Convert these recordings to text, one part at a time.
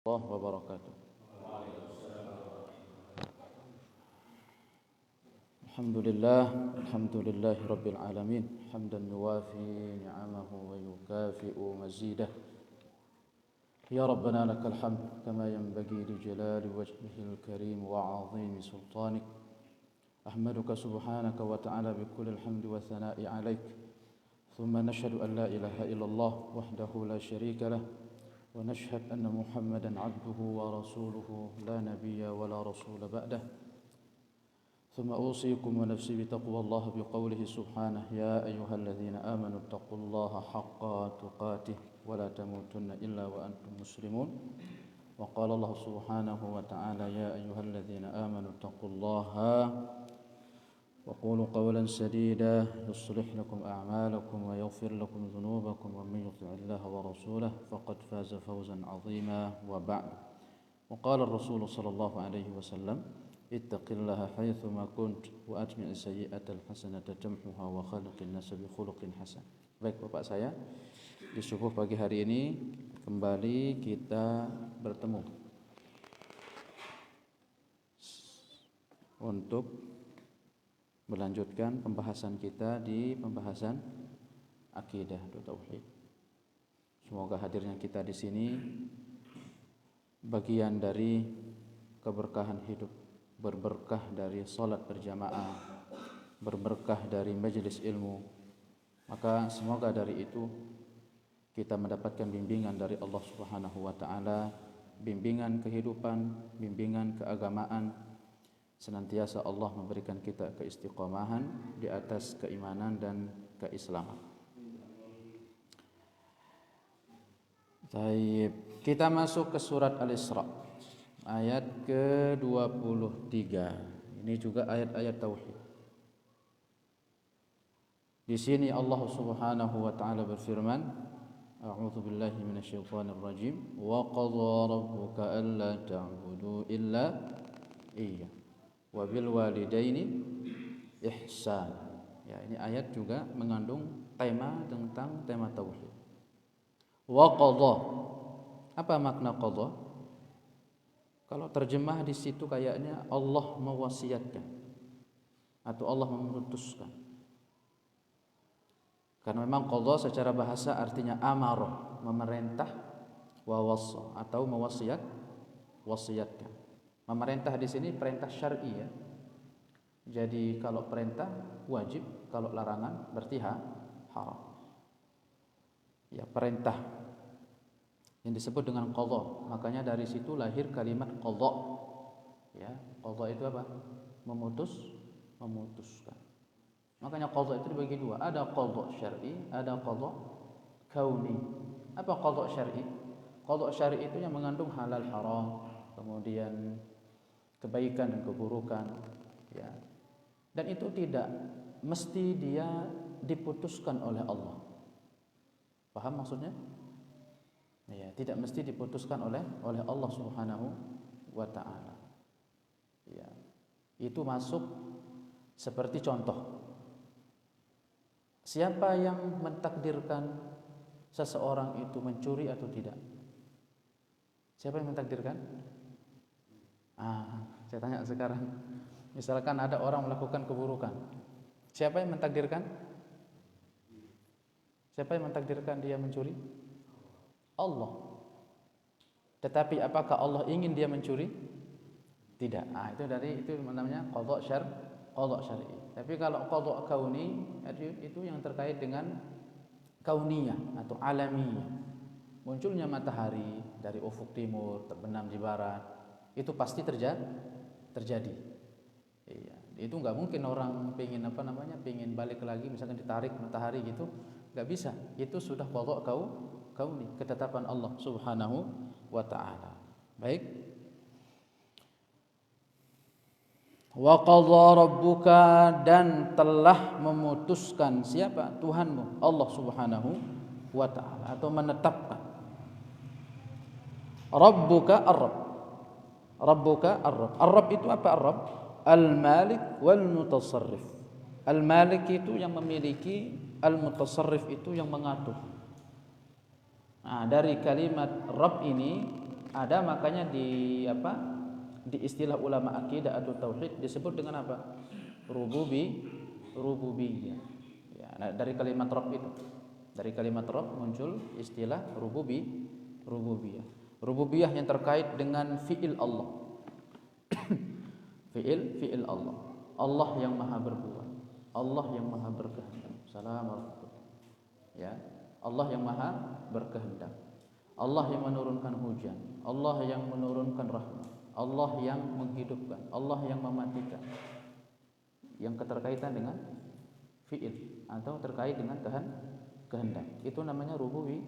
الله وبركاته. الحمد لله رب العالمين حمدا يوافي نعمه ويكافئ مزيده. يا ربنا لك الحمد كما ينبغي لجلال وجهه الكريم وعظيم سلطانك. أحمدك سبحانك وتعالى بكل الحمد والثناء عليك، ثم نشهد أن لا إله إلا الله وحده لا شريك له، ونشهد أن محمدا عبده ورسوله لا نبي ولا رسول بعده. ثم أوصيكم ونفسي بتقوى الله بقوله سبحانه: يا أيها الذين آمنوا اتقوا الله حق تقاته ولا تموتن إلا وأنتم مسلمون. وقال الله سبحانه وتعالى: يا أيها الذين آمنوا اتقوا الله وقولوا قولا سديدا يصلح لكم أعمالكم ويغفر لكم ذنوبكم، ومن يطع الله ورسوله فقد فاز فوزا عظيما. وبعد، وقال الرسول صلى الله عليه وسلم: اتق الله حيثما كنت وأتبع السيئة الحسنة تمحها وخالق الناس بخلق حسن. Baik Bapak, saya di subuh pagi hari ini kembali kita bertemu untuk melanjutkan pembahasan kita di pembahasan akidah atau tauhid. Semoga hadirnya kita di sini bagian dari keberkahan hidup, berberkah dari salat berjamaah, berberkah dari majelis ilmu. Maka semoga dari itu kita mendapatkan bimbingan dari Allah Subhanahu wa taala, bimbingan kehidupan, bimbingan keagamaan. Senantiasa Allah memberikan kita keistiqomahan di atas keimanan dan keislaman. Baik, kita masuk ke surat Al-Isra ayat ke-23. Ini juga ayat-ayat tauhid. Di sini Allah Subhanahu wa taala berfirman: A'udzu billahi minasyaitonir rajim. Wa qadha rabbuka alla ta'budu illa iyyah wa bil walidaini ihsan. Ya, ini ayat juga mengandung tema tentang tema tauhid. Wa qadha. Apa makna qadha? Kalau terjemah di situ kayaknya Allah mewasiatkan atau Allah memutuskan. Karena memang qadha secara bahasa artinya amara, memerintah, wa wassa atau wasiatkan. Memerintah di sini perintah syar'i ya. Jadi kalau perintah wajib, kalau larangan berarti haram. Ya, perintah yang disebut dengan qadha. Makanya dari situ lahir kalimat qadha. Ya, qadha itu apa? Memutuskan. Makanya qadha itu dibagi dua, ada qadha syar'i, ada qadha kauni. Apa qadha syar'i? Qadha syar'i itu yang mengandung halal haram, kemudian kebaikan dan keburukan, ya. Dan itu tidak mesti dia diputuskan oleh Allah. Paham maksudnya? Ya, tidak mesti diputuskan oleh Allah Subhanahu wa taala. Ya. Itu masuk seperti contoh. Siapa yang mentakdirkan seseorang itu mencuri atau tidak? Siapa yang mentakdirkan? Saya tanya sekarang. Misalkan ada orang melakukan keburukan. Siapa yang mentakdirkan? Siapa yang mentakdirkan dia mencuri? Allah. Tetapi apakah Allah ingin dia mencuri? Tidak. Itu namanya qadha syar'i. Tapi kalau qadha kauni itu yang terkait dengan kauniyah atau alamiyah. Munculnya matahari dari ufuk timur terbenam di barat, itu pasti terjadi. Iya, itu nggak mungkin orang pengen pengen balik lagi, misalkan ditarik matahari gitu, nggak bisa. Itu sudah qadha kauni, ketetapan Allah Subhanahu wa taala. Baik. Wa qadha rabbuka, dan telah memutuskan siapa? Tuhanmu, Allah Subhanahu wa taala, atau menetapkan. Rabbuka ar-Rabb. Rabbuka ar-Rabb. Ar-Rabb itu apa ar-Rabb? Al-Malik wal Mutasarrif. Al-Malik itu yang memiliki, Al-Mutasarrif itu yang mengatur. Nah, dari kalimat Rabb ini Ada makanya di istilah ulama akidah atau tauhid disebut dengan apa? Rububiyah. Ya, nah, dari kalimat Rabb itu. Dari kalimat Rabb muncul istilah rububiyah. Rububiyah yang terkait dengan fi'il Allah. fi'il Allah. Allah yang maha berbuat. Allah yang maha berkehendak. Assalamualaikum. Ya, Allah yang maha berkehendak. Allah yang menurunkan hujan. Allah yang menurunkan rahmat. Allah yang menghidupkan. Allah yang mematikan. Yang keterkaitan dengan fi'il atau terkait dengan kehendak. Itu namanya rububiyah.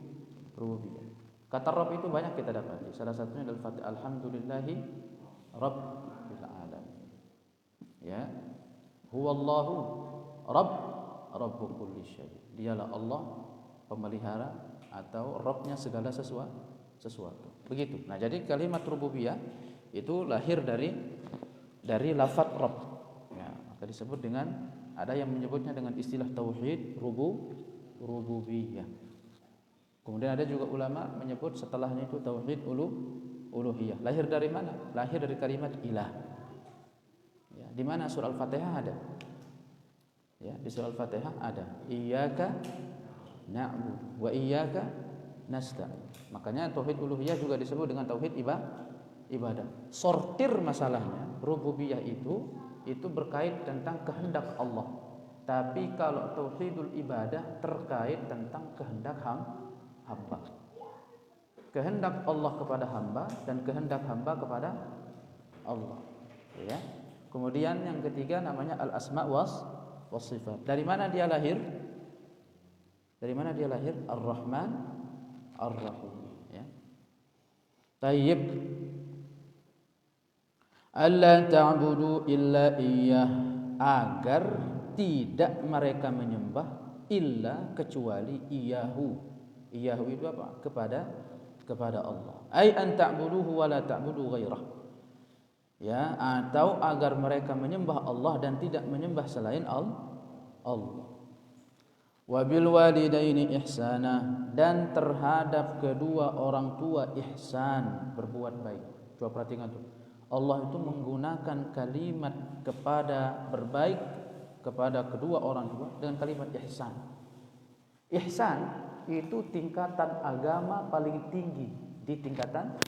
Kata Rabb itu banyak kita dapati. Salah satunya adalah Fatihah. Alhamdulillahi Rabbil alamin. Ya. Huwallahu Rabbu kulli syai'. Dialah Allah pemelihara atau Rabbnya segala sesuatu. Begitu. Nah, jadi kalimat rububiyah itu lahir dari lafaz Rabb. Ya, maka disebut dengan, ada yang menyebutnya dengan istilah tauhid rububiyah. Kemudian ada juga ulama menyebut setelahnya itu tauhid uluhiyah. Lahir dari mana? Lahir dari kalimat ilah. Ya, di mana surah Al-Fatihah ada? Ya, di surah Al-Fatihah ada. Iyyaka na'budu wa iyyaka nasta'in. Makanya tauhid uluhiyah juga disebut dengan tauhid ibadah. Sortir masalahnya, rububiyah itu berkait tentang kehendak Allah. Tapi kalau tauhidul ibadah terkait tentang kehendak hamba. Kehendak Allah kepada hamba dan kehendak hamba kepada Allah. Ya. Kemudian yang ketiga namanya al-asma was sifat. Dari mana dia lahir? Dari mana dia lahir? Ar-Rahman Ar-Rahim. Ya. Tayyib. Alla ta'budu illa iyyah, agar tidak mereka menyembah illa kecuali iyyahu. Iyyahu itu apa? Kepada Allah. Ai an ta'buduhu wa la ta'budu ghairah. Ya, atau agar mereka menyembah Allah dan tidak menyembah selain Allah. Wabil walidaini ihsana, dan terhadap kedua orang tua ihsan, berbuat baik. Coba perhatikan tuh. Allah itu menggunakan kalimat kepada berbaik kepada kedua orang tua dengan kalimat ihsan. Ihsan itu tingkatan agama paling tinggi di tingkatan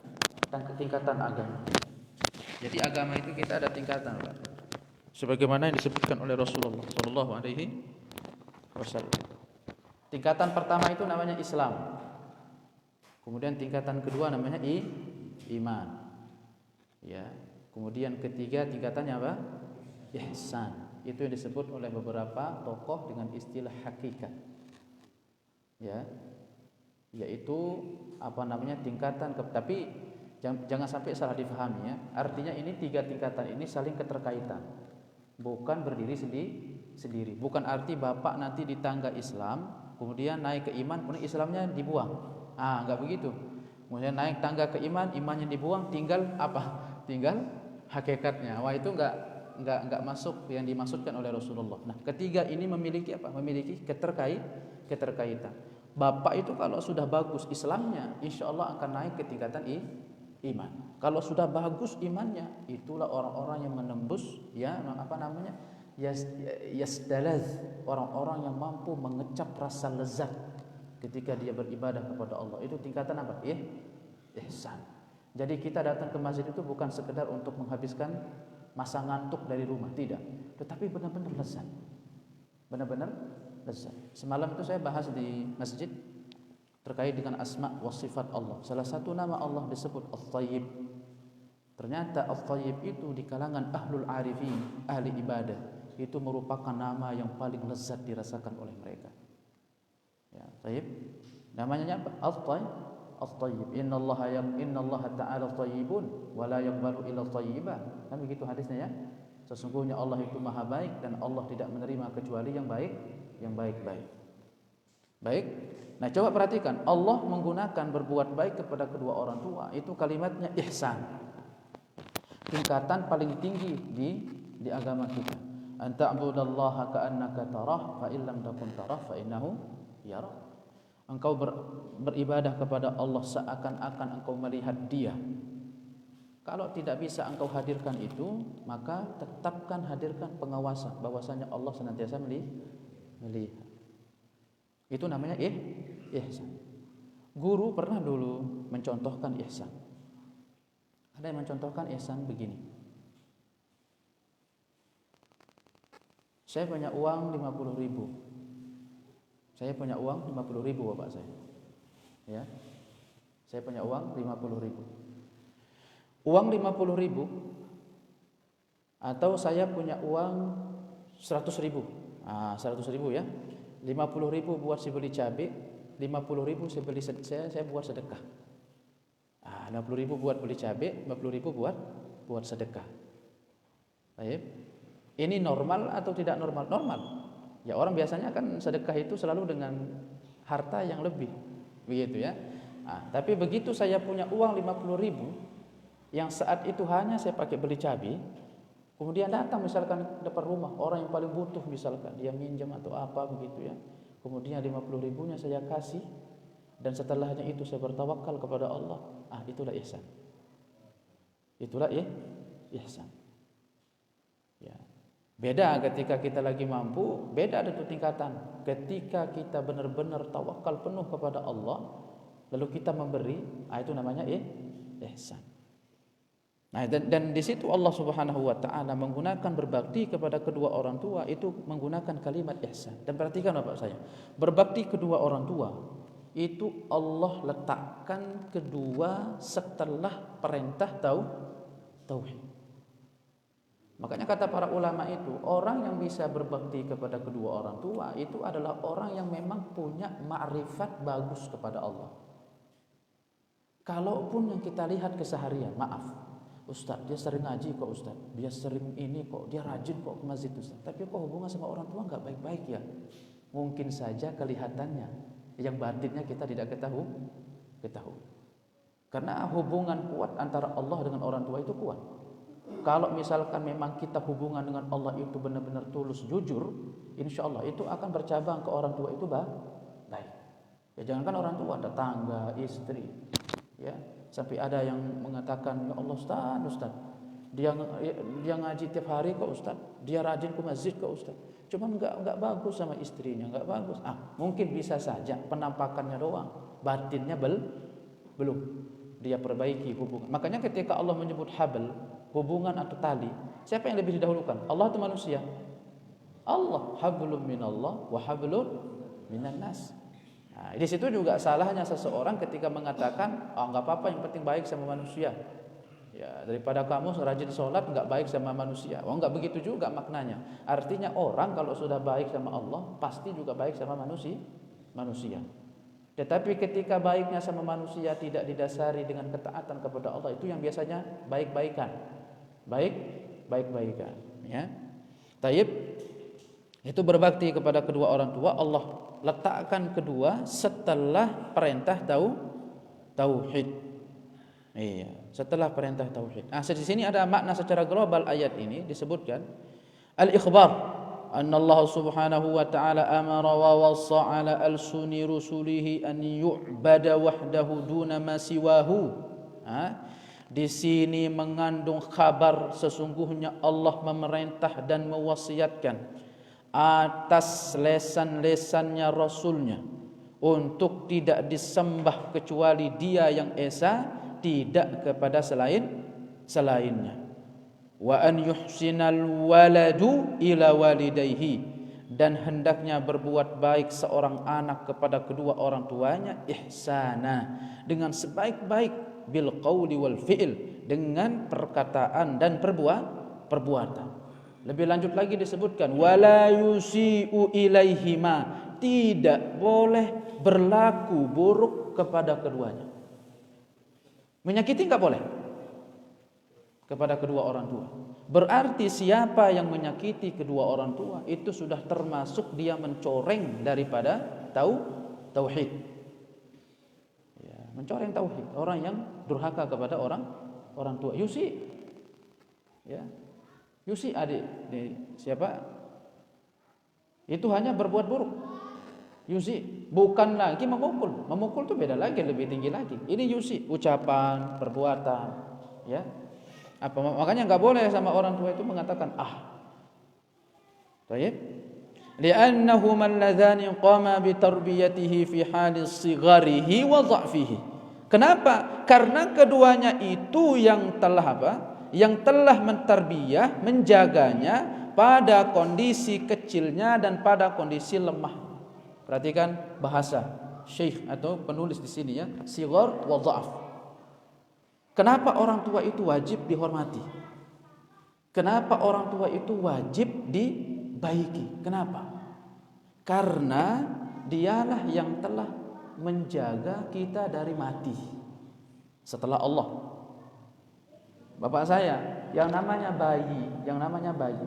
agama. Jadi agama itu kita ada tingkatan, Pak. Sebagaimana yang disebutkan oleh Rasulullah sallallahu alaihi wasallam. Tingkatan pertama itu namanya Islam. Kemudian tingkatan kedua namanya iman. Ya. Kemudian ketiga tingkatannya apa? Ihsan. Itu yang disebut oleh beberapa tokoh dengan istilah hakikat. Ya. Yaitu tingkatan tapi jangan sampai salah difahami ya. Artinya ini tiga tingkatan ini saling keterkaitan. Bukan berdiri sendiri. Bukan arti bapak nanti di tangga Islam, kemudian naik ke iman, kemudian Islamnya dibuang. Enggak begitu. Kemudian naik tangga ke iman, imannya dibuang, tinggal apa? Tinggal hakikatnya. Wah, itu enggak masuk yang dimaksudkan oleh Rasulullah. Nah, ketiga ini memiliki apa? Memiliki keterkaitan. Bapak itu kalau sudah bagus Islamnya, insya Allah akan naik ke tingkatan iman. Kalau sudah bagus imannya, itulah orang-orang yang menembus yasdalaz, orang-orang yang mampu mengecap rasa lezat ketika dia beribadah kepada Allah. Itu tingkatan apa? Ihsan. Jadi kita datang ke masjid itu bukan sekedar untuk menghabiskan masa ngantuk dari rumah, tidak. Tetapi benar-benar lezat. Benar-benar lezat. Semalam itu saya bahas di masjid terkait dengan asma wa sifat Allah. Salah satu nama Allah disebut At-Tayyib. Ternyata At-Tayyib itu di kalangan ahlul arifin, ahli ibadah, itu merupakan nama yang paling lezat dirasakan oleh mereka. Ya, Tayyib. Namanya apa? At-Tayyib. Innallaha ta'ala tayyibun wa la yaqbalu illa tayyibah. Kan begitu hadisnya ya. Sesungguhnya Allah itu maha baik dan Allah tidak menerima kecuali yang baik-baik. Baik. Nah, coba perhatikan, Allah menggunakan berbuat baik kepada kedua orang tua, itu kalimatnya ihsan. Tingkatan paling tinggi di agama kita. An ta'budallaha ka'annaka tarah fa illam takun tarah fa innahu yarah. Engkau beribadah kepada Allah seakan-akan engkau melihat Dia. Kalau tidak bisa engkau hadirkan itu, maka tetapkan hadirkan pengawasan bahwasanya Allah senantiasa melihat. Itu namanya ihsan. Guru pernah dulu mencontohkan ihsan. Ada yang mencontohkan ihsan begini. Saya punya uang 50.000. Saya punya uang 50.000 Bapak saya. Ya. Saya punya uang 50.000. Uang 50.000 atau saya punya uang 100.000. 100.000 ya. 50.000 buat saya beli cabai, 50.000 saya buat sedekah. 50.000 buat beli cabai, 50.000 buat sedekah. Baik. Ini normal atau tidak normal? Normal. Ya, orang biasanya kan sedekah itu selalu dengan harta yang lebih. Begitu ya. Tapi begitu saya punya uang 50.000 yang saat itu hanya saya pakai beli cabai, kemudian datang misalkan depan rumah orang yang paling butuh, misalkan dia minjam atau apa begitu ya, kemudian 50.000-nya saya kasih, dan setelahnya itu saya bertawakal kepada Allah. Itulah ihsan. Itulah ihsan. Ya. Beda ketika kita lagi mampu, beda ada tuh tingkatan. Ketika kita benar-benar tawakal penuh kepada Allah, lalu kita memberi, itu namanya ihsan. Nah, dan di situ Allah Subhanahu wa taala menggunakan berbakti kepada kedua orang tua itu menggunakan kalimat ihsan. Dan perhatikan Bapak saya, berbakti kedua orang tua itu Allah letakkan kedua setelah perintah tauhid. Makanya kata para ulama itu, orang yang bisa berbakti kepada kedua orang tua itu adalah orang yang memang punya ma'rifat bagus kepada Allah. Kalaupun yang kita lihat keseharian, maaf, Ustaz, dia sering ngaji kok Ustaz, dia sering ini kok, dia rajin kok ke masjid Ustaz, tapi kok hubungan sama orang tua nggak baik-baik ya? Mungkin saja kelihatannya, yang batinnya kita tidak ketahui. Karena hubungan kuat antara Allah dengan orang tua itu kuat. Kalau misalkan memang kita hubungan dengan Allah itu benar-benar tulus, jujur, insya Allah itu akan bercabang ke orang tua itu baik. Ya jangankan orang tua, tetangga, istri, ya. Sampai ada yang mengatakan, ya Allah Ustaz, dia ngaji tiap hari kok Ustaz, dia rajin ke masjid kok Ustaz, cuman enggak bagus sama istrinya, enggak bagus. Mungkin bisa saja penampakannya doang, batinnya belum dia perbaiki hubungan. Makanya ketika Allah menyebut habl, hubungan atau tali, siapa yang lebih didahulukan? Allah atau manusia? Allah, hablum minallah wa hablum minan nas. Di situ juga salahnya seseorang ketika mengatakan, enggak apa-apa, yang penting baik sama manusia. Ya, daripada kamu rajin sholat enggak baik sama manusia. Enggak begitu juga maknanya. Artinya orang kalau sudah baik sama Allah, pasti juga baik sama manusia. Tetapi ketika baiknya sama manusia tidak didasari dengan ketaatan kepada Allah, itu yang biasanya baik-baikan. Baik-baikan, ya. Taib, itu berbakti kepada kedua orang tua, Allah letakkan kedua setelah perintah tauhid. Iya, setelah perintah tauhid. Di sini ada makna secara global ayat ini disebutkan al-ikhbar anna Allah Subhanahu wa ta'ala amara wa wassa ala alsuni rusulihi an yu'bada wahdahu duna ma siwahu. Di sini mengandung kabar sesungguhnya Allah memerintah dan mewasiatkan atas lesan-lesannya Rasulnya untuk tidak disembah kecuali Dia yang esa, tidak kepada selainnya. Wa an yuhsinal waladu ila walidayhi, dan hendaknya berbuat baik seorang anak kepada kedua orang tuanya ihsana, dengan sebaik-baik, bil qauli wal fi'il, dengan perkataan dan perbuatan. Lebih lanjut lagi disebutkan wala yusi'u ilaihima, tidak boleh berlaku buruk kepada keduanya. Menyakiti enggak boleh kepada kedua orang tua. Berarti siapa yang menyakiti kedua orang tua itu sudah termasuk dia mencoreng daripada tauhid. Ya, mencoreng tauhid. Orang yang durhaka kepada orang tua. Yusi, ya. Yusi adik siapa? Itu hanya berbuat buruk. Yusi, bukan lagi memukul. Memukul itu beda lagi, lebih tinggi lagi. Ini yusi, ucapan, perbuatan, ya. Makanya nggak boleh sama orang tua itu mengatakan Baik. Li'annahu man ladzani qama bi tarbiyatihi fi hali sigharihi wa dha'fihi. Kenapa? Karena keduanya itu yang telah Yang telah mentarbiyah, menjaganya pada kondisi kecilnya dan pada kondisi lemah. Perhatikan bahasa syekh atau penulis di sini ya, sighar wa dha'f. Kenapa orang tua itu wajib dihormati? Kenapa orang tua itu wajib dibaiki? Kenapa? Karena dialah yang telah menjaga kita dari mati setelah Allah. Bapak saya, yang namanya bayi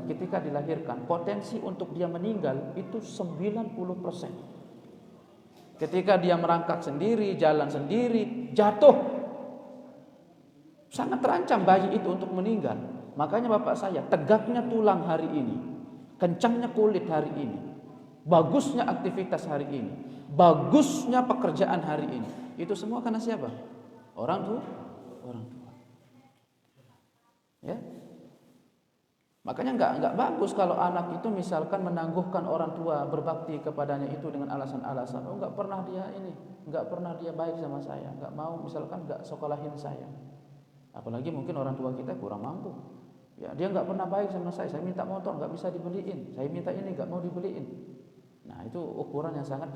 ketika dilahirkan, potensi untuk dia meninggal itu 90%. Ketika dia merangkak sendiri, jalan sendiri, jatuh, sangat terancam bayi itu untuk meninggal. Makanya bapak saya, tegaknya tulang hari ini, kencangnya kulit hari ini, bagusnya aktivitas hari ini, bagusnya pekerjaan hari ini, itu semua karena siapa? Orang tua. Ya. Makanya enggak bagus kalau anak itu misalkan menangguhkan orang tua berbakti kepadanya itu dengan alasan-alasan, enggak pernah dia baik sama saya, enggak mau misalkan enggak sekolahin saya. Apalagi mungkin orang tua kita kurang mampu. Ya, dia enggak pernah baik sama saya minta motor enggak bisa dibeliin, saya minta ini enggak mau dibeliin. Nah, itu ukuran yang sangat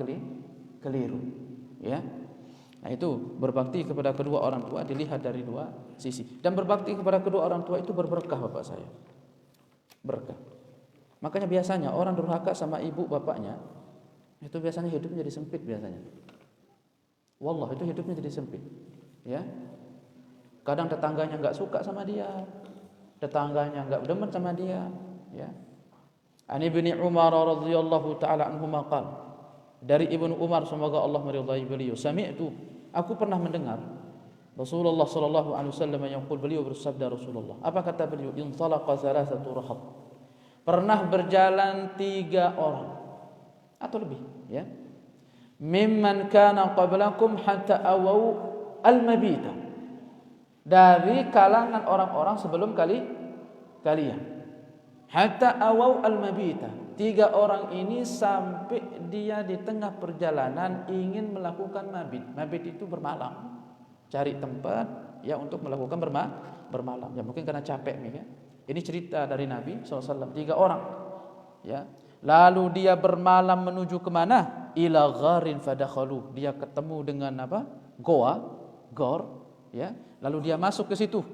keliru. Ya. Nah, itu berbakti kepada kedua orang tua dilihat dari dua sisi. Dan berbakti kepada kedua orang tua itu berberkah bapak saya. Berkah. Makanya biasanya orang durhaka sama ibu bapaknya itu biasanya hidupnya jadi sempit biasanya. Wallah, itu hidupnya jadi sempit. Ya. Kadang tetangganya enggak suka sama dia. Tetangganya enggak demen sama dia, ya. An Ibnu Umar radhiyallahu taala anhuma qala. Dari Ibnu Umar semoga Allah meridai beliau, aku pernah mendengar Rasulullah sallallahu alaihi wasallam yang beliau bersabda Rasulullah. Apa kata beliau? Intalaqa thalathatu rahab. Pernah berjalan 3 orang atau lebih, ya. Mimman kana qablakum hatta awau al-mabita. Dari kalangan orang-orang sebelum kalian. Hatta awau al-mabita. 3 orang ini sampai dia di tengah perjalanan ingin melakukan mabit. Mabit itu bermalam. Cari tempat ya untuk melakukan bermalam. Ya mungkin karena capek nih ya. Ini cerita dari Nabi SAW. 3 orang. Ya. Lalu dia bermalam menuju kemana? Ila gharin fadakhalu. Dia ketemu dengan gor. Ya. Lalu dia masuk ke situ.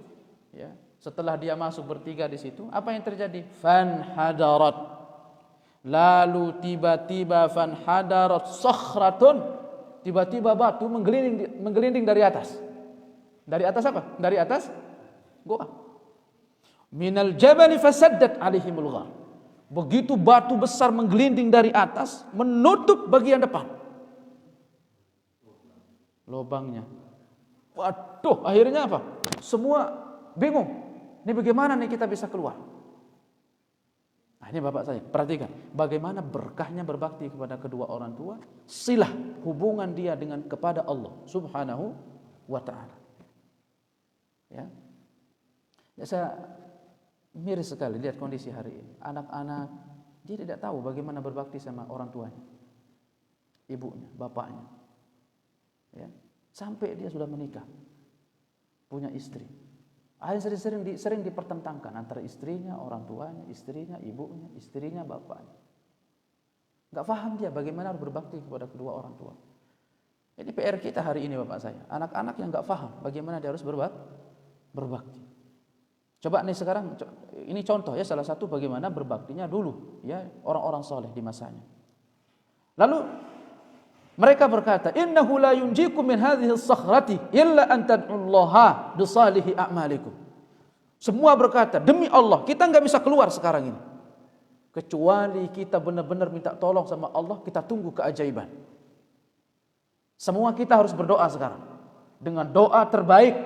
Ya. Setelah dia masuk bertiga di situ, apa yang terjadi? Fanhadarat. Lalu tiba-tiba fanhadarat sakhratun, tiba-tiba batu menggelinding dari atas. Dari atas apa? Dari atas goa. Minal jabali fasaddat alaihimul ghar. Begitu batu besar menggelinding dari atas, menutup bagian depan. Lubangnya. Waduh, akhirnya apa? Semua bingung. Ini bagaimana nih kita bisa keluar? Nah, ini bapak saya, perhatikan bagaimana berkahnya berbakti kepada kedua orang tua, silah hubungan dia dengan kepada Allah Subhanahu wa taala. Ya. Ya, saya miris sekali lihat kondisi hari ini. Anak-anak dia tidak tahu bagaimana berbakti sama orang tuanya. Ibunya, bapaknya. Ya. Sampai dia sudah menikah. Punya istri. Akhirnya sering dipertentangkan antara istrinya, orang tuanya, istrinya, ibunya, istrinya, bapaknya. Enggak paham dia bagaimana harus berbakti kepada kedua orang tua. Ini PR kita hari ini bapak saya. Anak-anak yang enggak paham bagaimana dia harus berbakti. Coba nih sekarang, ini contoh ya salah satu bagaimana berbaktinya dulu ya orang-orang soleh di masanya. Lalu mereka berkata, innahu la yunjikum min hadhihi as-sakhrati illa an tad'ullaha bi salihi a'malikum. Semua berkata, demi Allah, kita enggak bisa keluar sekarang ini. Kecuali kita benar-benar minta tolong sama Allah, kita tunggu keajaiban. Semua kita harus berdoa sekarang dengan doa terbaik.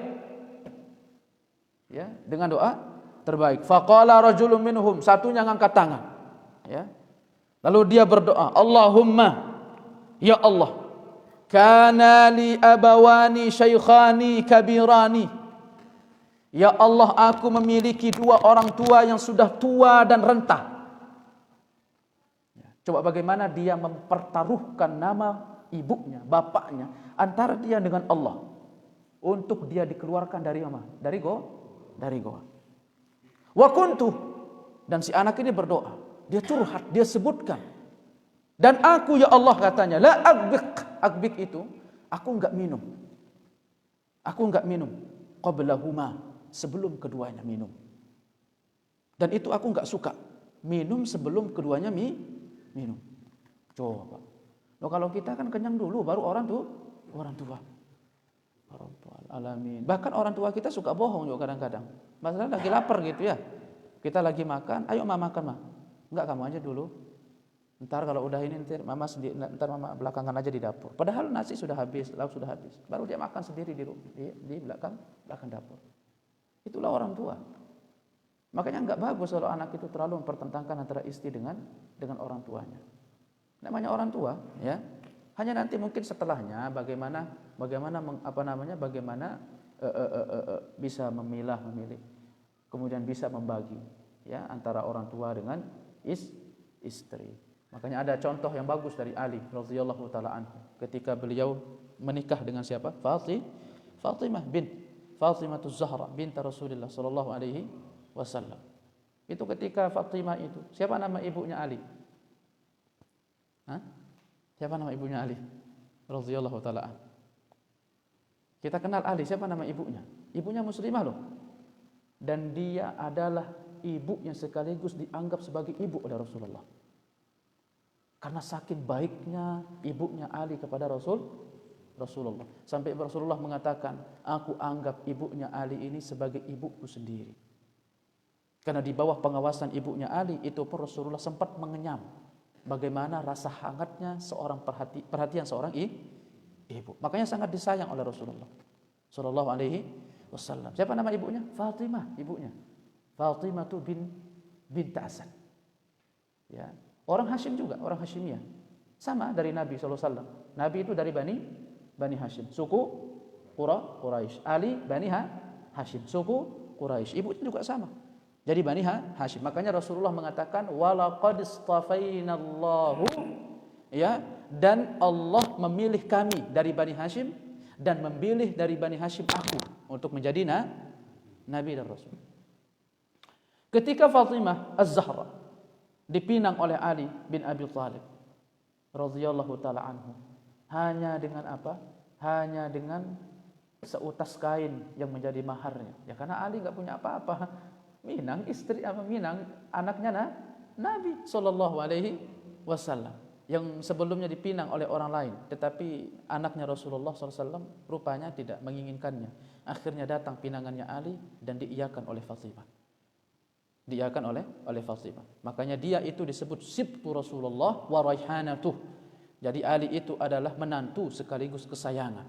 Ya, dengan doa terbaik. Faqala rajulun minhum, satunya ngangkat tangan. Ya. Lalu dia berdoa, Allahumma Ya Allah, kana li abawani syaikhani kabirani. Ya Allah, aku memiliki dua orang tua yang sudah tua dan renta. Coba bagaimana dia mempertaruhkan nama ibunya, bapaknya, antara dia dengan Allah untuk dia dikeluarkan dari mana? Dari goa. Wa kuntu, dan si anak ini berdoa, dia curhat, dia sebutkan. Dan aku ya Allah katanya, la agbik itu, aku enggak minum. Aku enggak minum qablahuma, sebelum keduanya minum. Dan itu aku enggak suka, minum sebelum keduanya minum. Coba. Loh, kalau kita kan kenyang dulu baru orang tua. Rabbal alamin. Bahkan orang tua kita suka bohong juga kadang-kadang. Masalah lagi lapar gitu ya. Kita lagi makan, ayo mama makan mah. Enggak, kamu aja dulu. Ntar kalau udah ini ntar mama belakangan aja di dapur. Padahal nasi sudah habis, lauk sudah habis. Baru dia makan sendiri di belakang dapur. Itulah orang tua. Makanya enggak bagus kalau anak itu terlalu mempertentangkan antara istri dengan orang tuanya. Namanya orang tua, ya. Hanya nanti mungkin setelahnya bagaimana bisa memilih, kemudian bisa membagi, ya, antara orang tua dengan istri. Makanya ada contoh yang bagus dari Ali radhiyallahu taala anhu ketika beliau menikah dengan siapa? Fatimah Zahra bint Rasulullah sallallahu alaihi wasallam. Itu ketika Fatimah itu, siapa nama ibunya Ali? Siapa nama ibunya Ali radhiyallahu taala anhu? Kita kenal Ali, siapa nama ibunya? Ibunya muslimah loh. Dan dia adalah ibu yang sekaligus dianggap sebagai ibu oleh Rasulullah. Karena saking baiknya ibunya Ali kepada Rasulullah. Sampai Rasulullah mengatakan, aku anggap ibunya Ali ini sebagai ibuku sendiri. Karena di bawah pengawasan ibunya Ali itu pun Rasulullah sempat mengenyam bagaimana rasa hangatnya seorang perhatian seorang ibu. Makanya sangat disayang oleh Rasulullah sallallahu alaihi wasallam. Siapa nama ibunya? Fatimah, ibunya. Fatimah tu bint Asad. Ya, orang Hashim juga, orang Hashimiyah. Sama dari Nabi sallallahu alaihi wasallam. Nabi itu dari Bani Hashim, suku Quraisy. Ali Bani Hashim, suku Quraisy. Ibunya juga sama. Jadi Bani Hashim. Makanya Rasulullah mengatakan walaqad istafainallahu, ya, dan Allah memilih kami dari Bani Hashim dan memilih dari Bani Hashim aku untuk menjadi nabi dan rasul. Ketika Fatimah Az-Zahra dipinang oleh Ali bin Abi Thalib radhiyallahu taala anhu, hanya dengan apa? Hanya dengan seutas kain yang menjadi maharnya. Ya karena Ali enggak punya apa-apa. Minang anaknya Nabi sallallahu alaihi wasallam yang sebelumnya dipinang oleh orang lain, tetapi anaknya Rasulullah sallallahu alaihi wasallam rupanya tidak menginginkannya. Akhirnya datang pinangannya Ali dan diiyakan oleh Fatimah. Makanya dia itu disebut sibtu Rasulullah wa raihanatuh. Jadi Ali itu adalah menantu sekaligus kesayangan.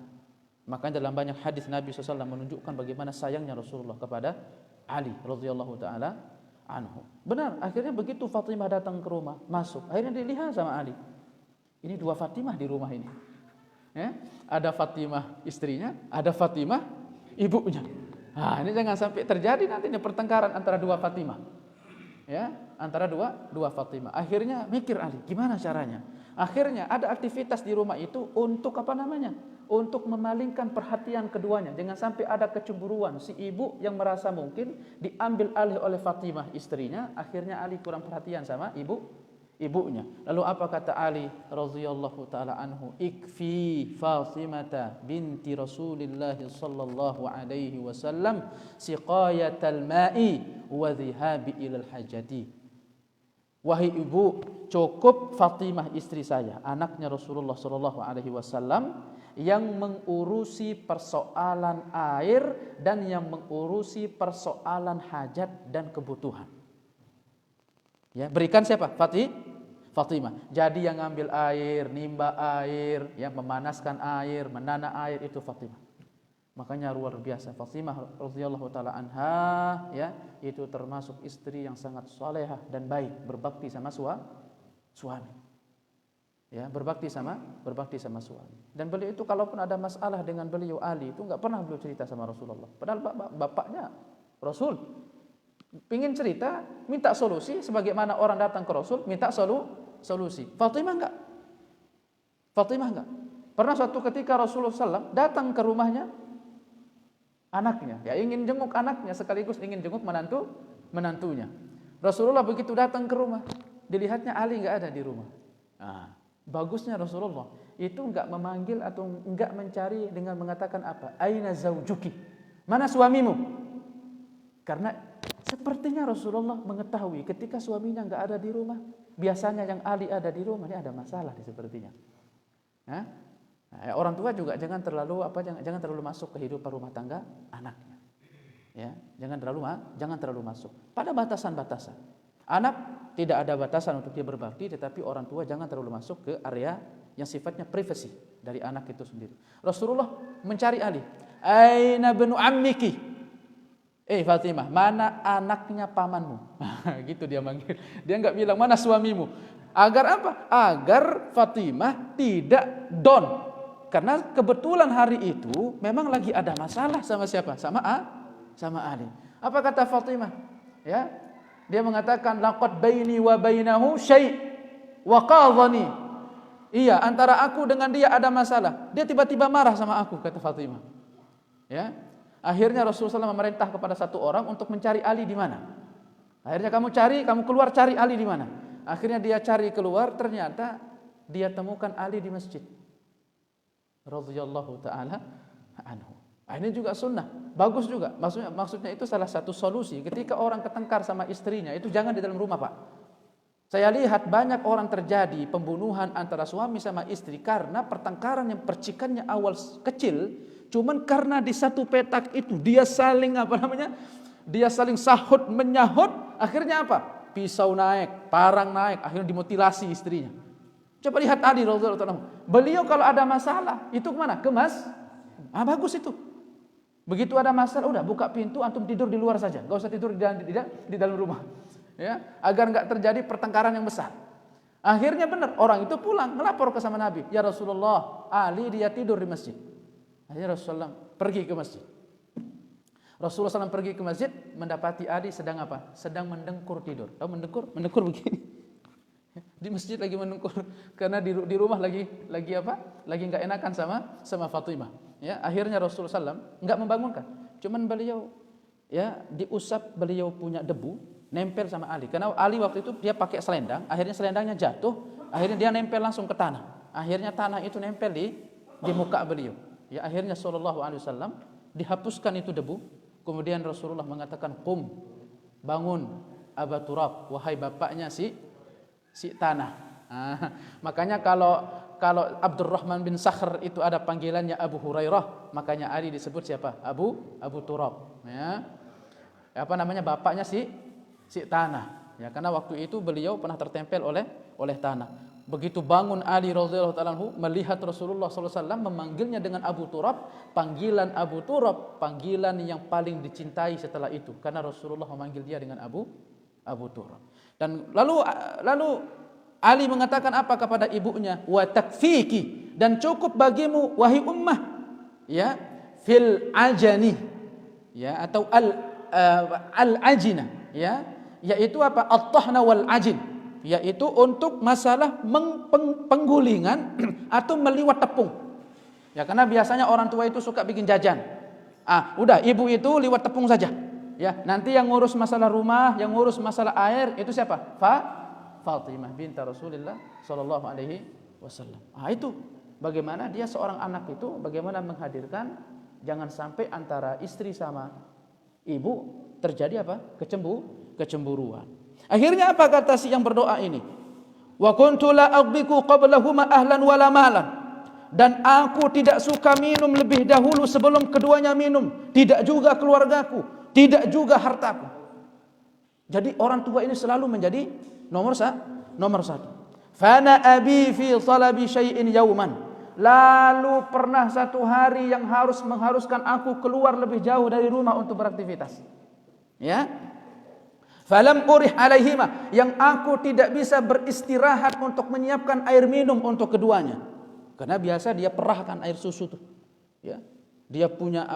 Makanya dalam banyak hadis Nabi sallallahu alaihi wasallam menunjukkan bagaimana sayangnya Rasulullah kepada Ali radhiyallahu taala anhu. Benar, akhirnya begitu Fatimah datang ke rumah, masuk, akhirnya dilihat sama Ali. Ini dua Fatimah di rumah ini. Ya, ada Fatimah istrinya, ada Fatimah ibunya. Nah, ini jangan sampai terjadi nanti pertengkaran antara dua Fatimah. Ya, antara dua Fatimah. Akhirnya mikir Ali, gimana caranya? Akhirnya ada aktivitas di rumah itu untuk untuk memalingkan perhatian keduanya. Jangan sampai ada kecemburuan. Si ibu yang merasa mungkin diambil alih oleh Fatimah istrinya, akhirnya Ali kurang perhatian sama ibunya. Lalu apa kata Ali radhiyallahu taala anhu? Ikfi Fatimata binti Rasulillah sallallahu alaihi wasallam siqayatal ma'i wa dhahabi ilal hajati. Wahai ibu, cukup Fatimah istri saya, anaknya Rasulullah sallallahu alaihi wasallam, yang mengurusi persoalan air dan yang mengurusi persoalan hajat dan kebutuhan. Ya, berikan siapa? Fatimah. Jadi yang ngambil air, nimba air, ya, memanaskan air, menanam air itu Fatimah. Makanya luar biasa Fatimah radhiyallahu taala anha, ya, itu termasuk istri yang sangat salehah dan baik, berbakti sama suami. Ya, berbakti sama suami. Dan beliau itu kalaupun ada masalah dengan beliau Ali itu enggak pernah beliau cerita sama Rasulullah. Padahal bapaknya Rasul. Pingin cerita, minta solusi sebagaimana orang datang ke Rasul minta solusi. Fatimah enggak. Pernah suatu ketika Rasulullah SAW datang ke rumahnya anaknya, ya ingin jenguk anaknya sekaligus ingin jenguk menantunya. Rasulullah begitu datang ke rumah, dilihatnya Ali enggak ada di rumah. Nah, bagusnya Rasulullah itu enggak memanggil atau enggak mencari dengan mengatakan apa? Aina zaujuki? Mana suamimu? Karena sepertinya Rasulullah mengetahui ketika suaminya enggak ada di rumah, biasanya yang Ali ada di rumah, ini ada masalah sepertinya. Nah, orang tua juga jangan terlalu masuk kehidupan rumah tangga anaknya. Ya, jangan terlalu masuk. Pada batasan-batasan. Anak tidak ada batasan untuk dia berbakti, tetapi orang tua jangan terlalu masuk ke area yang sifatnya privasi dari anak itu sendiri. Rasulullah mencari Ali. Aina bnu ammiki? Fatimah, mana anaknya pamanmu? Gitu dia manggil. Dia enggak bilang mana suamimu. Agar apa? Agar Fatimah tidak down. Karena kebetulan hari itu memang lagi ada masalah sama siapa? Sama Ali. Apa kata Fatimah? Ya. Dia mengatakan laqad baini wa bainahu syai' wa qadhani. Iya, antara aku dengan dia ada masalah. Dia tiba-tiba marah sama aku, kata Fatimah. Ya. Akhirnya Rasulullah SAW memerintah kepada satu orang untuk mencari Ali di mana. Akhirnya kamu keluar cari Ali di mana. Akhirnya dia cari keluar, ternyata dia temukan Ali di masjid. Radhiyallahu taala anhu. Ini juga sunnah, bagus juga. Maksudnya itu salah satu solusi ketika orang ketengkar sama istrinya, itu jangan di dalam rumah, Pak. Saya lihat banyak orang terjadi pembunuhan antara suami sama istri karena pertengkaran yang percikannya awal kecil, cuman karena di satu petak itu dia saling sahut menyahut, akhirnya apa? Pisau naik, parang naik, akhirnya dimutilasi istrinya. Coba lihat Ali radhiyallahu anhu. Beliau kalau ada masalah, itu kemana? Bagus itu. Begitu ada masalah, udah buka pintu, antum tidur di luar saja. Enggak usah tidur di dalam rumah. Ya, agar enggak terjadi pertengkaran yang besar. Akhirnya benar, orang itu pulang melapor ke sama Nabi. Ya Rasulullah, Ali dia tidur di masjid. Akhirnya Rasulullah pergi ke masjid. Rasulullah SAW pergi ke masjid, mendapati Ali sedang apa? Sedang mendengkur tidur. Tahu mendengkur? Mendengkur begini. Di masjid lagi mendengkur karena di rumah lagi apa? Lagi enggak enakan sama Fatimah. Ya, akhirnya Rasulullah SAW enggak membangunkan. Cuman beliau ya diusap, beliau punya debu nempel sama Ali. Karena Ali waktu itu dia pakai selendang, akhirnya selendangnya jatuh, akhirnya dia nempel langsung ke tanah. Akhirnya tanah itu nempel di muka beliau. Ya, akhirnya sallallahu alaihi wasallam dihapuskan itu debu. Kemudian Rasulullah mengatakan, "Qum, bangun Aba Turab, wahai bapaknya si tanah." Makanya kalau Abdurrahman bin Sakhr itu ada panggilannya Abu Hurairah, makanya Ali disebut siapa? Abu Turab. Ya. Apa namanya? Bapaknya si tanah. Ya, karena waktu itu beliau pernah tertempel oleh tanah. Begitu bangun Ali radhiyallahu ta'ala anhu melihat Rasulullah sallallahu alaihi wasallam memanggilnya dengan Abu Turab, panggilan Abu Turab, panggilan yang paling dicintai setelah itu karena Rasulullah memanggil dia dengan Abu Turab. Dan lalu Ali mengatakan apa kepada ibunya? Wa takfiki, dan cukup bagimu wahai ummah, ya, fil ajani, ya, atau al ajina, ya, yaitu apa? At-tahna wal ajin, yaitu untuk masalah penggulingan atau meliwat tepung. Ya, karena biasanya orang tua itu suka bikin jajan. Udah ibu itu liwat tepung saja. Ya, nanti yang ngurus masalah rumah, yang ngurus masalah air itu siapa? Fatimah binti Rasulullah sallallahu alaihi wasallam. Itu bagaimana dia seorang anak itu bagaimana menghadirkan jangan sampai antara istri sama ibu terjadi apa? Kecemburuan. Akhirnya apa kata si yang berdoa ini? Wa kuntu la aghbiku qablahuma ahlan wala malan. Dan aku tidak suka minum lebih dahulu sebelum keduanya minum, tidak juga keluargaku, tidak juga hartaku. Jadi orang tua ini selalu menjadi nomor satu. Fana abi fi talabi syai'in yauman. Lalu pernah satu hari yang mengharuskan aku keluar lebih jauh dari rumah untuk beraktivitas. Ya. Falam urih alaihima, yang aku tidak bisa beristirahat untuk menyiapkan air minum untuk keduanya. Karena biasa dia perahkan air susu tuh. Ya. Dia punya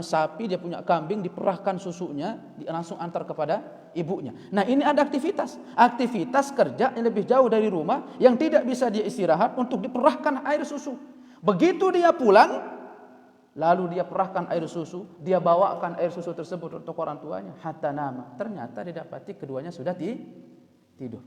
sapi, dia punya kambing, diperahkan susunya, langsung antar kepada ibunya. Nah, ini ada aktivitas kerja yang lebih jauh dari rumah yang tidak bisa dia istirahat untuk diperahkan air susu. Begitu dia pulang, lalu dia perahkan air susu, dia bawakan air susu tersebut untuk orang tuanya, hatta nama. Ternyata didapati keduanya sudah tidur.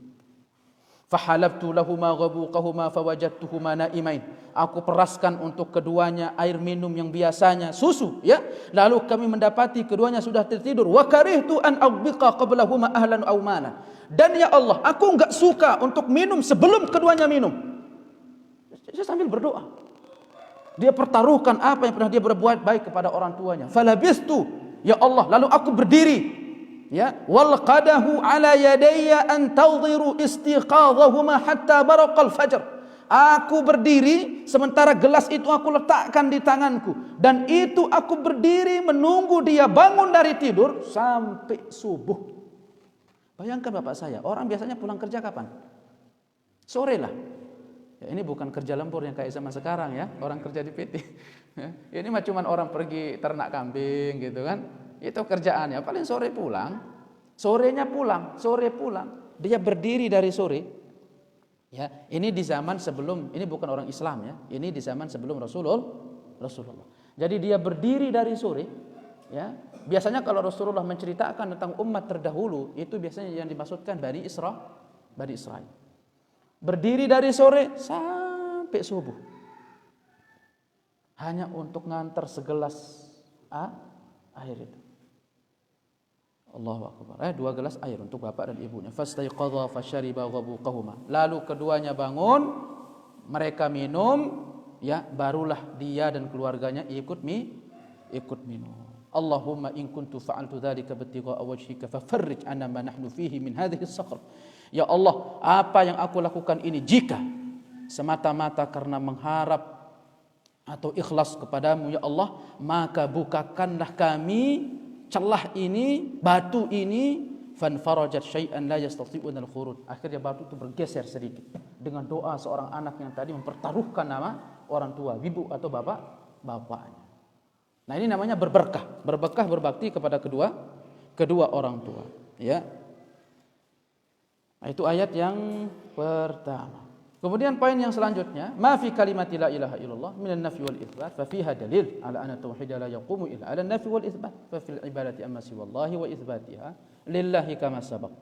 Fahalabtu lahuma ghabuqahuma fawajadtuhuma naimain. Aku peraskan untuk keduanya air minum yang biasanya susu, ya. Lalu kami mendapati keduanya sudah tertidur. Wa karihtu an aghbiqa qablahuma ahlan aw mala. Dan ya Allah, aku enggak suka untuk minum sebelum keduanya minum. Dia sambil berdoa. Dia pertaruhkan apa yang pernah dia berbuat baik kepada orang tuanya. Falabistu, ya Allah, lalu aku berdiri. Ya, wal qadahu ala yadayya an tadhiru istiqadhahuma hatta baraqal fajr. Aku berdiri sementara gelas itu aku letakkan di tanganku, dan itu aku berdiri menunggu dia bangun dari tidur sampai subuh. Bayangkan bapak saya, orang biasanya pulang kerja kapan? Sore lah. Ya, ini bukan kerja lembur yang kayak zaman sekarang ya, orang kerja di PT. Ya, ini mah cuman orang pergi ternak kambing gitu kan. Itu kerjaannya, paling sore pulang. Sorenya pulang, sore pulang. Dia berdiri dari sore. Ya, ini di zaman sebelum, ini bukan orang Islam ya. Ini di zaman sebelum Rasulullah. Jadi dia berdiri dari sore, ya. Biasanya kalau Rasulullah menceritakan tentang umat terdahulu, itu biasanya yang dimaksudkan Bani Israil. Berdiri dari sore sampai subuh. Hanya untuk ngantar segelas air itu. Allahu akbar. 2 gelas air untuk bapak dan ibunya. Fastaiqadha fashariba ghabuqahuma. Lalu keduanya bangun, mereka minum, ya, barulah dia dan keluarganya ikut minum. Allahumma in kuntu fa'altu dzalika bittigha'a wajhika fafarrij 'anna ma nahnu fihi min hadhihi as-sakhr. Ya Allah, apa yang aku lakukan ini jika semata-mata karena mengharap atau ikhlas kepadamu ya Allah, maka bukakanlah kami celah ini, batu ini, fanfarajat syai'an la yastati'un al-khuruj. Akhirnya batu itu bergeser sedikit dengan doa seorang anak yang tadi mempertaruhkan nama orang tua, ibu atau bapaknya. Nah, ini namanya berberkah berbakti kepada kedua orang tua, ya. Nah, itu ayat yang pertama. Kemudian poin yang selanjutnya, ma fi kalimati la ilaha illallah minan nafi wal itsbat fa fiha dalil ala anna tauhid la yaqumu illa ala nafi wal itsbat fa fil ibadati amma siwallahi wa itsbatiha lillahi kama sabaq.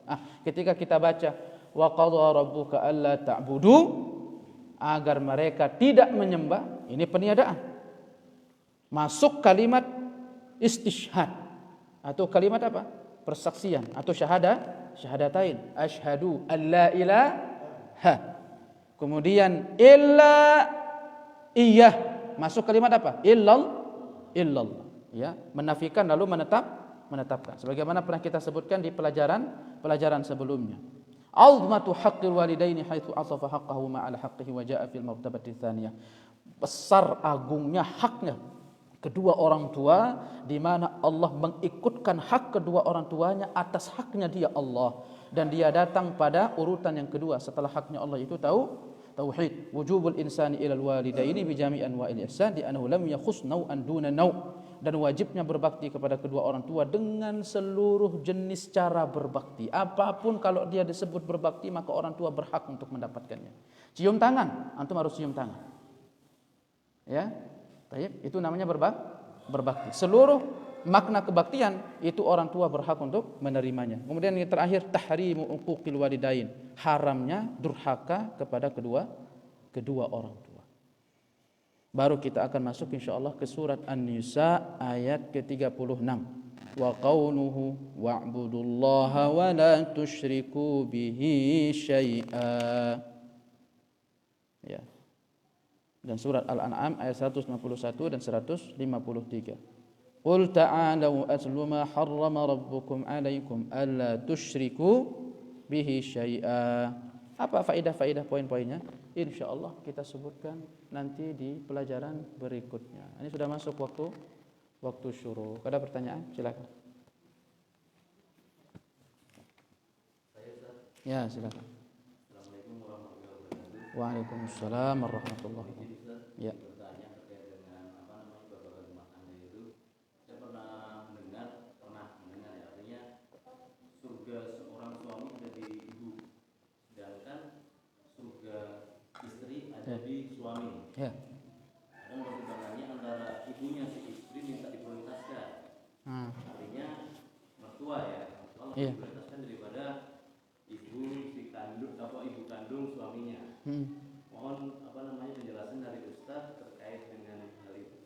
Ketika kita baca wa qadha rabbuka alla ta'budu, agar mereka tidak menyembah, ini peniadaan. Masuk kalimat istishhad atau kalimat apa? Persaksian atau syahadatain. Asyhadu alla ilaha. Kemudian illa iyah, masuk kalimat apa? Illallah, ya, menafikan lalu menetapkan. Sebagaimana pernah kita sebutkan di pelajaran sebelumnya. Azmatu haqqil walidaini haitsu asafa haqqahu ma'al haqqihi wa jaa'a fil martabati tsaniyah. Besar agungnya haknya kedua orang tua, di mana Allah mengikutkan hak kedua orang tuanya atas haknya dia Allah, dan dia datang pada urutan yang kedua setelah haknya Allah, itu tauhid. Wujubul insani ilal walidaini bi jami' anwa'il ihsan di annahu lam yakhus naw'an duna naw', dan wajibnya berbakti kepada kedua orang tua dengan seluruh jenis cara berbakti. Apapun kalau dia disebut berbakti, maka orang tua berhak untuk mendapatkannya. Cium tangan, antum harus cium tangan. Ya. Itu namanya berbakti. Seluruh makna kebaktian itu orang tua berhak untuk menerimanya. Kemudian yang terakhir, tahrimu uquqil walidain, haramnya durhaka kepada kedua orang tua. Baru kita akan masuk insyaallah ke surat An-Nisa ayat ke-36. Wa qawluhu wa'budullaha wa la tusyriku bihi syai'a. Ya. Dan surat Al-An'am ayat 151 dan 153. Qul ta'alu atlu ma harrama rabbukum 'alaikum alla tusyriku bihi syai'a. Apa faedah poin-poinnya? Insyaallah kita sebutkan nanti di pelajaran berikutnya. Ini sudah masuk waktu syuruq. Ada pertanyaan? Silakan. Ya, silakan. Assalamualaikum warahmatullahi wabarakatuh. Waalaikumsalam warahmatullahi wabarakatuh. Ya. Bertanya terkait dengan babakan rumah tangga itu, saya pernah mendengar ya, artinya surga seorang suami ada di ibu, sedangkan surga istri ada di suami. Ya. Ada pertimbangannya antara ibunya si istri minta diprioritaskan, artinya mertua ya, mertua lebih diprioritaskan daripada ibu kandung suaminya. Mohon penjelasan dari Ustaz terkait dengan hal itu.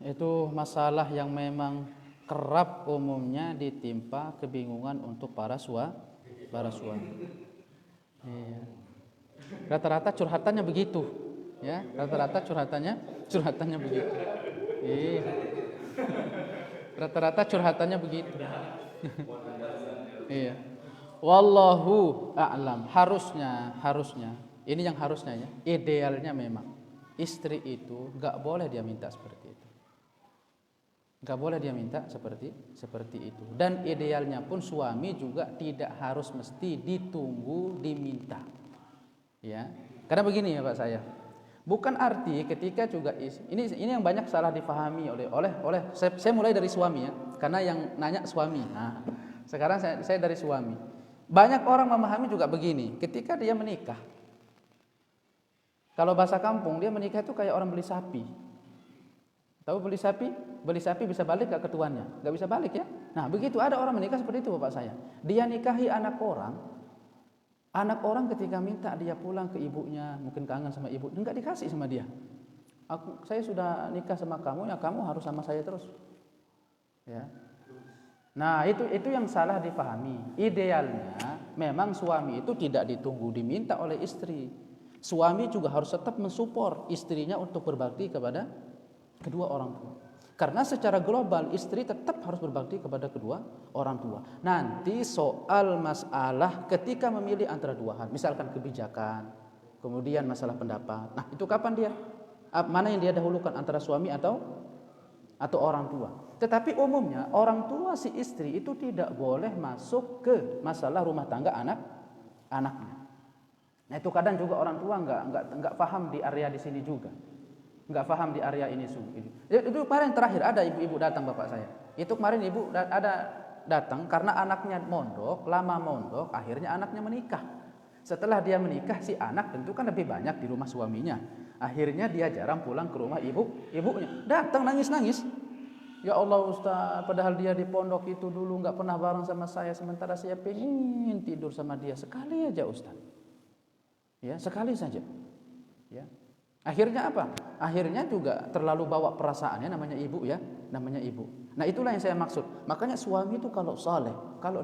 Itu masalah yang memang kerap umumnya ditimpa kebingungan untuk para suami. Iya. Rata-rata curhatannya begitu, ya. Rata-rata curhatannya begitu. Iya. Rata-rata curhatannya begitu. Iya. Wallahu a'lam. Harusnya. Ini yang harusnya ya. Idealnya memang istri itu nggak boleh dia minta seperti itu. Nggak boleh dia minta seperti itu. Dan idealnya pun suami juga tidak harus mesti ditunggu diminta. Ya. Karena begini ya Pak saya. Bukan arti ketika juga ini yang banyak salah difahami oleh saya mulai dari suami ya. Karena yang nanya suami. Nah, sekarang saya dari suami. Banyak orang memahami juga begini, ketika dia menikah. Kalau bahasa kampung dia menikah itu kayak orang beli sapi. Tahu beli sapi? Beli sapi bisa balik gak ke tuannya? Gak bisa balik ya. Nah begitu ada orang menikah seperti itu Bapak saya. Dia nikahi anak orang. Anak orang ketika minta dia pulang ke ibunya, mungkin kangen sama ibu, enggak dikasih sama dia. Saya sudah nikah sama kamu, ya kamu harus sama saya terus. Ya. Nah itu yang salah dipahami. Idealnya memang suami itu tidak ditunggu diminta oleh istri. Suami juga harus tetap mensupport istrinya untuk berbakti kepada kedua orang tua. Karena secara global istri tetap harus berbakti kepada kedua orang tua. Nanti soal masalah ketika memilih antara dua hal, misalkan kebijakan, kemudian masalah pendapat. Nah itu kapan dia? Mana yang dia dahulukan antara suami atau orang tua? Tetapi umumnya orang tua si istri itu tidak boleh masuk ke masalah rumah tangga anaknya. Nah itu kadang juga orang tua nggak paham di area di sini juga, nggak paham di area ini Itu kemarin terakhir ada ibu-ibu datang bapak saya. Itu kemarin ibu ada datang karena anaknya lama mondok, akhirnya anaknya menikah. Setelah dia menikah si anak tentu kan lebih banyak di rumah suaminya. Akhirnya dia jarang pulang ke rumah ibunya. Datang nangis. Ya Allah Ustaz, padahal dia di pondok itu dulu nggak pernah bareng sama saya, sementara saya pengen tidur sama dia sekali aja Ustaz. Ya, sekali saja. Ya. Akhirnya apa? Akhirnya juga terlalu bawa perasaannya, namanya ibu ya, namanya ibu. Nah, itulah yang saya maksud. Makanya suami itu kalau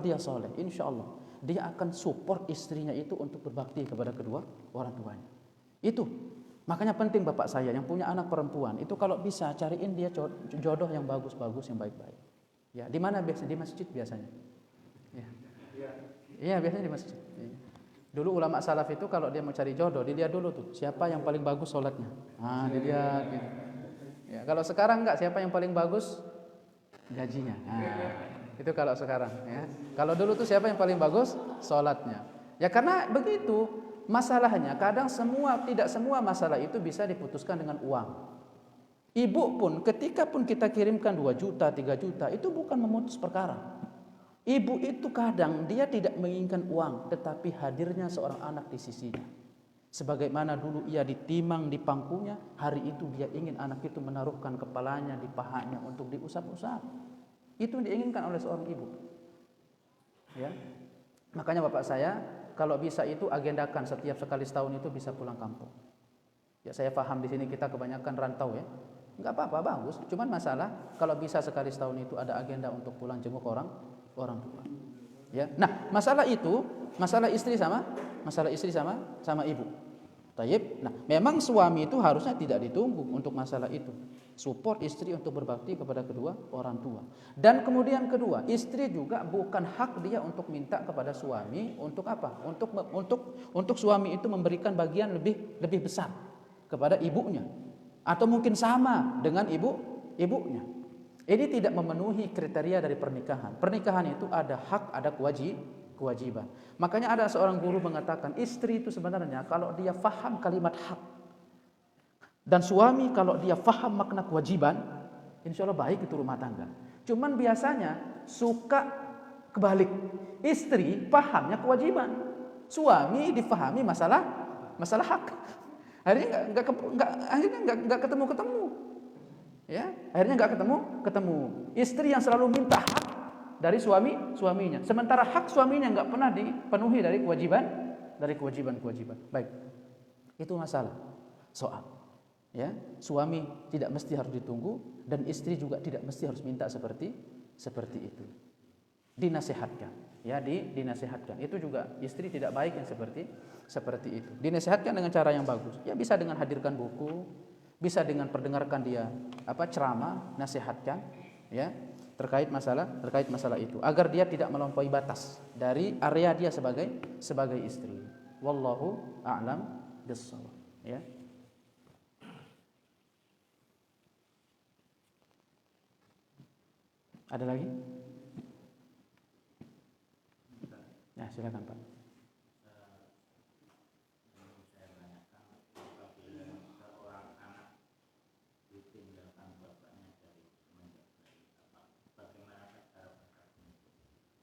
dia soleh, insya Allah dia akan support istrinya itu untuk berbakti kepada kedua orang tuanya. Itu. Makanya penting bapak saya yang punya anak perempuan itu kalau bisa cariin dia jodoh yang bagus-bagus, yang baik-baik. Ya, di mana biasanya? Di masjid biasanya. Ya. Iya, biasanya di masjid. Ya. Dulu ulama salaf itu kalau dia mau cari jodoh, dilihat dulu tuh siapa yang paling bagus sholatnya. Nah, dilihat gitu. Ya, kalau sekarang enggak, siapa yang paling bagus gajinya. Nah, itu kalau sekarang ya. Kalau dulu tuh siapa yang paling bagus sholatnya. Ya karena begitu masalahnya. Kadang tidak semua masalah itu bisa diputuskan dengan uang. Ibu pun ketika pun kita kirimkan 2 juta, 3 juta itu bukan memutus perkara. Ibu itu kadang dia tidak menginginkan uang, tetapi hadirnya seorang anak di sisinya. Sebagaimana dulu ia ditimang di pangkunya, hari itu dia ingin anak itu menaruhkan kepalanya di pahanya untuk diusap-usap. Itu diinginkan oleh seorang ibu. Ya. Makanya bapak saya kalau bisa itu agendakan setiap sekali setahun itu bisa pulang kampung. Ya saya paham di sini kita kebanyakan rantau ya. Enggak apa-apa, bagus. Cuman masalah kalau bisa sekali setahun itu ada agenda untuk pulang jenguk orang tua. Ya. Nah, masalah istri sama ibu. Tayyib. Nah, memang suami itu harusnya tidak ditunggu untuk masalah itu. Support istri untuk berbakti kepada kedua orang tua. Dan kemudian kedua, istri juga bukan hak dia untuk minta kepada suami untuk apa? Untuk suami itu memberikan bagian lebih besar kepada ibunya atau mungkin sama dengan ibunya. Ini tidak memenuhi kriteria dari pernikahan. Pernikahan itu ada hak, ada kewajiban. Makanya ada seorang guru mengatakan istri itu sebenarnya kalau dia faham kalimat hak dan suami kalau dia faham makna kewajiban, insya Allah baik itu rumah tangga. Cuman biasanya suka kebalik. Istri pahamnya kewajiban, suami difahami masalah hak. Akhirnya nggak ketemu. Ya, akhirnya nggak ketemu. Istri yang selalu minta hak dari suaminya, sementara hak suaminya nggak pernah dipenuhi dari kewajiban. Baik, itu masalah soal. Ya, suami tidak mesti harus ditunggu dan istri juga tidak mesti harus minta seperti itu. Dinasihatkan, ya dinasihatkan. Itu juga istri tidak baik yang seperti itu. Dinasihatkan dengan cara yang bagus. Ya bisa dengan hadirkan buku, bisa dengan perdengarkan dia ceramah, nasihatkan, ya terkait masalah itu, agar dia tidak melampaui batas dari area dia sebagai istri. Wallahu a'lam bissawab. Ya. Ada lagi? Ya, silakan Pak.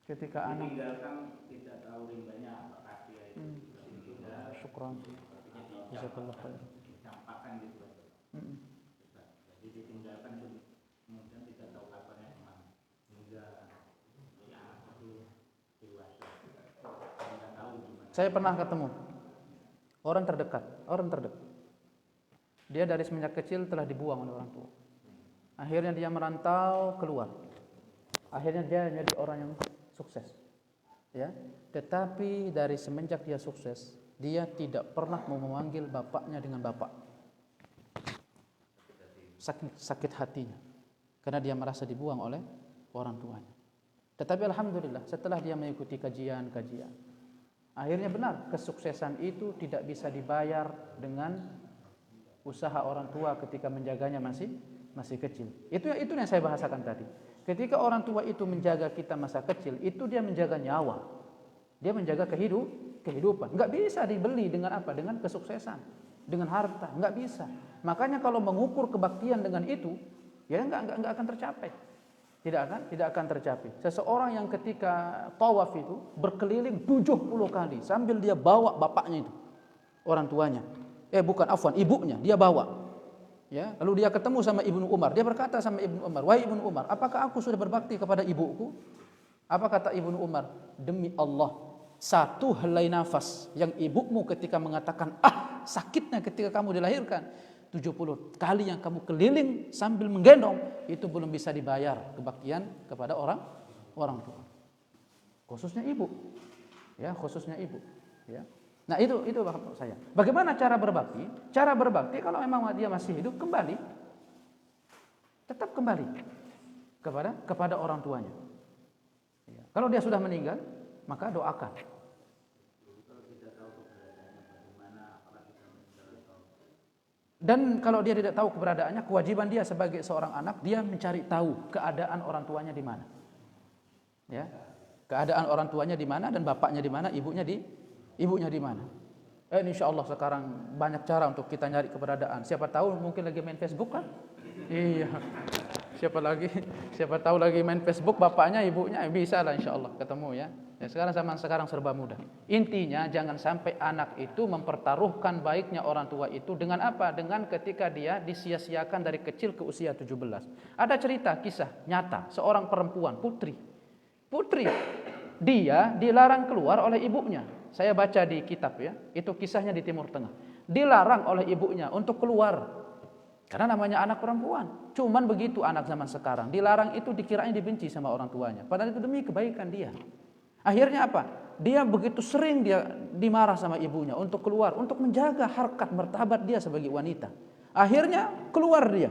Ketika anak ditinggalkan tidak tahu rimbanya apakah dia itu syukran. Jazakallah khair. Dicampakkan gitu. Jadi ditinggalkan kemudian tidak tahu kabarnya kemana. Hingga si anak itu dewasa. Tidak tahu gimana. Saya pernah ketemu orang terdekat. Dia dari semenjak kecil telah dibuang oleh orang tua. Akhirnya dia merantau keluar. Akhirnya dia menjadi orang yang sukses, ya. Tetapi dari semenjak dia sukses, dia tidak pernah mau memanggil bapaknya dengan bapak. Sakit hatinya, karena dia merasa dibuang oleh orang tuanya. Tetapi alhamdulillah, setelah dia mengikuti kajian, akhirnya benar kesuksesan itu tidak bisa dibayar dengan usaha orang tua ketika menjaganya masih kecil. Itu yang saya bahasakan tadi. Ketika orang tua itu menjaga kita masa kecil, itu dia menjaga nyawa. Dia menjaga kehidupan. Enggak bisa dibeli dengan apa? Dengan kesuksesan, dengan harta, enggak bisa. Makanya kalau mengukur kebaktian dengan itu, ya enggak akan tercapai. Tidak akan tercapai. Seseorang yang ketika tawaf itu berkeliling 70 kali sambil dia bawa bapaknya itu, orang tuanya. Ibunya, dia bawa. Ya, lalu dia ketemu sama Ibnu Umar. Dia berkata sama Ibnu Umar, "Wahai Ibnu Umar, apakah aku sudah berbakti kepada ibuku?" Apa kata Ibnu Umar? "Demi Allah, satu helai nafas yang ibumu ketika mengatakan, sakitnya ketika kamu dilahirkan, 70 kali yang kamu keliling sambil menggendong, itu belum bisa dibayar kebaktian kepada orang tua." Khususnya ibu. Ya, khususnya ibu, ya. Nah itu maksud saya. Bagaimana cara berbakti? Cara berbakti kalau memang dia masih hidup, tetap kembali kepada orang tuanya. Ya. Kalau dia sudah meninggal, maka doakan. Dan kalau dia tidak tahu keberadaannya, kewajiban dia sebagai seorang anak, dia mencari tahu keadaan orang tuanya di mana. Ya, keadaan orang tuanya di mana dan bapaknya di mana, ibunya di mana. Insya Allah sekarang banyak cara untuk kita nyari keberadaan. Siapa tahu mungkin lagi main Facebook kan? Iya. Siapa tahu lagi main Facebook bapaknya, ibunya, bisa lah insya Allah ketemu ya. Sekarang serba mudah. Intinya jangan sampai anak itu mempertaruhkan baiknya orang tua itu dengan apa? Dengan ketika dia disia-siakan dari kecil ke usia 17. Ada cerita kisah nyata seorang perempuan putri. Dia dilarang keluar oleh ibunya. Saya baca di kitab ya, itu kisahnya di Timur Tengah. Dilarang oleh ibunya untuk keluar. Karena namanya anak perempuan. Cuman begitu anak zaman sekarang. Dilarang itu dikiranya dibenci sama orang tuanya. Padahal itu demi kebaikan dia. Akhirnya apa? Dia begitu sering dia dimarah sama ibunya untuk keluar. Untuk menjaga harkat martabat dia sebagai wanita. Akhirnya keluar dia.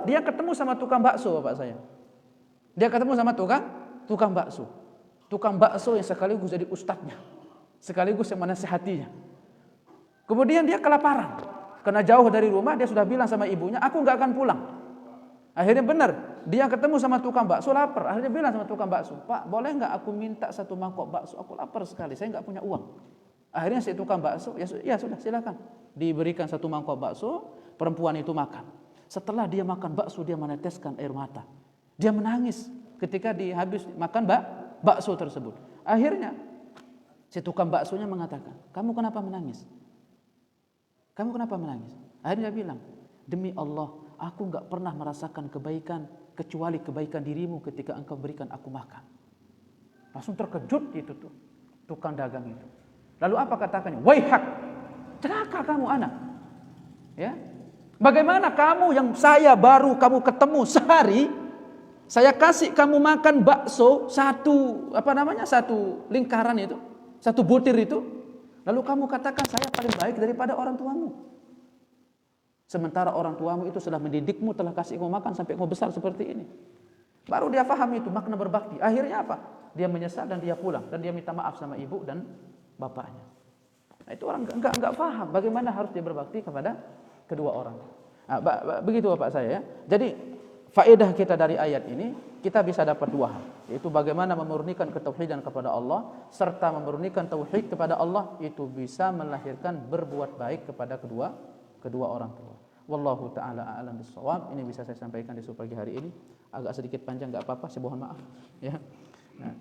Dia ketemu sama tukang bakso bapak saya. Dia ketemu sama tukang bakso. Tukang bakso yang sekaligus jadi ustadznya, sekaligus yang menasihatinya. Kemudian dia kelaparan, karena jauh dari rumah. Dia sudah bilang sama ibunya, aku nggak akan pulang. Akhirnya benar, dia ketemu sama tukang bakso, lapar. Akhirnya bilang sama tukang bakso, Pak, boleh nggak aku minta 1 mangkok bakso? Aku lapar sekali, saya nggak punya uang. Akhirnya si tukang bakso, ya sudah silakan. Diberikan 1 mangkok bakso, perempuan itu makan. Setelah dia makan bakso, dia meneteskan air mata. Dia menangis ketika habis makan bakso tersebut. Akhirnya si tukang baksonya mengatakan, kamu kenapa menangis? Kamu kenapa menangis? Akhirnya dia bilang, demi Allah, aku enggak pernah merasakan kebaikan kecuali kebaikan dirimu ketika engkau berikan aku makan. Langsung terkejut itu tuh tukang dagang itu. Lalu apa katakannya? Waihak, celaka kamu anak. Ya, bagaimana kamu yang saya baru kamu ketemu sehari, saya kasih kamu makan bakso satu lingkaran itu, 1 butir itu, lalu kamu katakan saya paling baik daripada orang tuamu. Sementara orang tuamu itu sudah mendidikmu, telah kasih kamu makan sampai kamu besar seperti ini. Baru dia paham itu makna berbakti. Akhirnya apa? Dia menyesal dan dia pulang dan dia minta maaf sama ibu dan bapaknya. Nah, itu orang enggak paham bagaimana harus dia berbakti kepada kedua orang. Nah, begitu Bapak saya ya. Jadi faedah kita dari ayat ini kita bisa dapat 2 hal, yaitu bagaimana memurnikan ketauhidan kepada Allah serta memurnikan tauhid kepada Allah itu bisa melahirkan berbuat baik kepada kedua orang tua. Wallahu taala a'lam bissawab. Ini bisa saya sampaikan di pagi hari ini. Agak sedikit panjang enggak apa-apa, saya mohon maaf ya. Nah,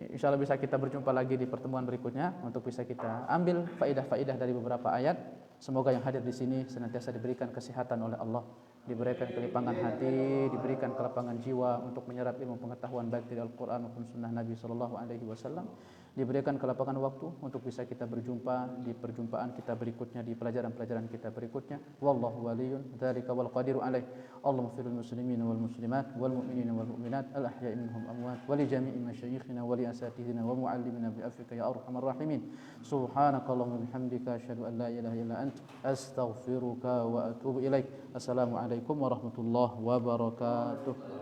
insyaallah bisa kita berjumpa lagi di pertemuan berikutnya untuk bisa kita ambil faedah-faedah dari beberapa ayat. Semoga yang hadir di sini senantiasa diberikan kesehatan oleh Allah, diberikan kelipangan hati, diberikan kelapangan jiwa untuk menyerap ilmu pengetahuan baik dari Al-Qur'an maupun sunnah Nabi sallallahu alaihi wasallam. Diberikan kelapangan waktu untuk bisa kita berjumpa di perjumpaan kita berikutnya, di pelajaran-pelajaran kita berikutnya. Wallahu waliyun dzalika wal qadiru alaih. Allahumma firil muslimin wal muslimat wal mu'minin wal mu'minat al ahya'i minhum amwat wa li jami'i masyayikhina wa li asatidina wa muallimina bi afwika ya arhamar rahimin. Subhanakallahumma bihamdika asyhadu an la ilaha illa anta astaghfiruka wa atubu ilaik. Assalamualaikum warahmatullahi wabarakatuh.